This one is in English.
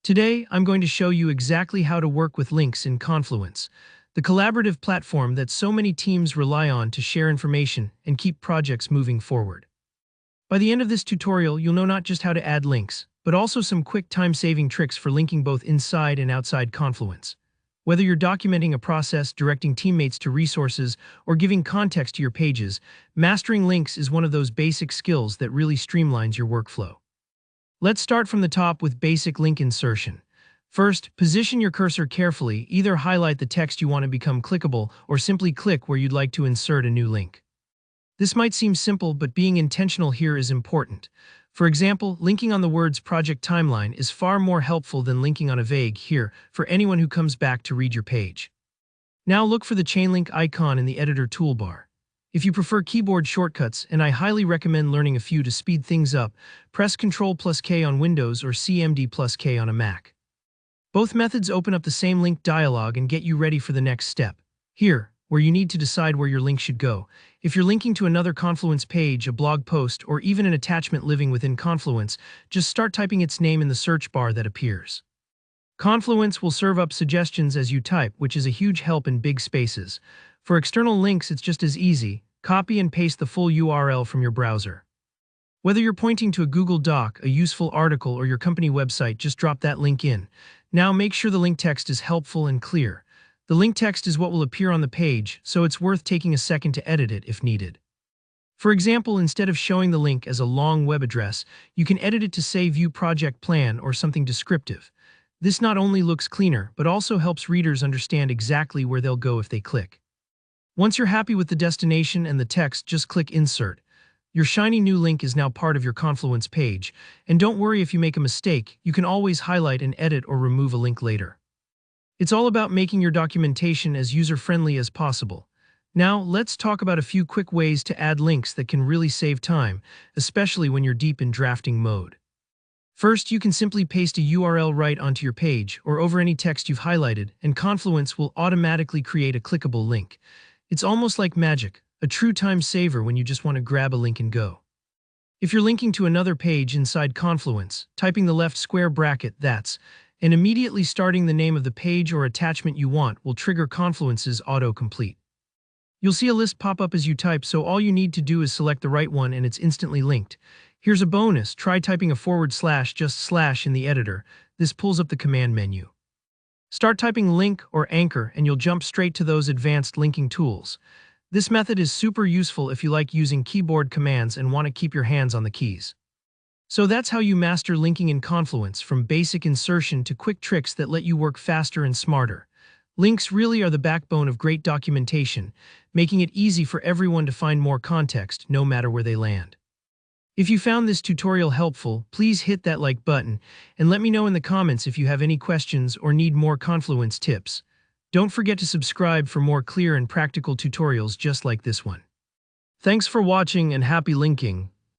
Today, I'm going to show you exactly how to work with links in Confluence, the collaborative platform that so many teams rely on to share information and keep projects moving forward. By the end of this tutorial, you'll know not just how to add links, but also some quick time-saving tricks for linking both inside and outside Confluence. Whether you're documenting a process, directing teammates to resources, or giving context to your pages, mastering links is one of those basic skills that really streamlines your workflow. Let's start from the top with basic link insertion. First, position your cursor carefully, either highlight the text you want to become clickable or simply click where you'd like to insert a new link. This might seem simple, but being intentional here is important. For example, linking on the words project timeline is far more helpful than linking on a vague here for anyone who comes back to read your page. Now look for the chain link icon in the editor toolbar. If you prefer keyboard shortcuts, and I highly recommend learning a few to speed things up, press Ctrl+K on Windows or CMD+K on a Mac. Both methods open up the same link dialog and get you ready for the next step. Here, where you need to decide where your link should go. If you're linking to another Confluence page, a blog post, or even an attachment living within Confluence, just start typing its name in the search bar that appears. Confluence will serve up suggestions as you type, which is a huge help in big spaces. For external links, it's just as easy. Copy and paste the full URL from your browser. Whether you're pointing to a Google Doc, a useful article, or your company website, just drop that link in. Now make sure the link text is helpful and clear. The link text is what will appear on the page, so it's worth taking a second to edit it if needed. For example, instead of showing the link as a long web address, you can edit it to say View Project Plan or something descriptive. This not only looks cleaner, but also helps readers understand exactly where they'll go if they click. Once you're happy with the destination and the text, just click Insert. Your shiny new link is now part of your Confluence page, and don't worry if you make a mistake, you can always highlight and edit or remove a link later. It's all about making your documentation as user-friendly as possible. Now, let's talk about a few quick ways to add links that can really save time, especially when you're deep in drafting mode. First, you can simply paste a URL right onto your page or over any text you've highlighted, and Confluence will automatically create a clickable link. It's almost like magic, a true time saver when you just want to grab a link and go. If you're linking to another page inside Confluence, typing the left square bracket, that's, and immediately starting the name of the page or attachment you want will trigger Confluence's autocomplete. You'll see a list pop up as you type, so all you need to do is select the right one and it's instantly linked. Here's a bonus, try typing a / just slash in the editor. This pulls up the command menu. Start typing link or anchor and you'll jump straight to those advanced linking tools. This method is super useful if you like using keyboard commands and want to keep your hands on the keys. So that's how you master linking in Confluence, from basic insertion to quick tricks that let you work faster and smarter. Links really are the backbone of great documentation, making it easy for everyone to find more context, no matter where they land. If you found this tutorial helpful, please hit that like button and let me know in the comments if you have any questions or need more Confluence tips. Don't forget to subscribe for more clear and practical tutorials just like this one. Thanks for watching and happy linking.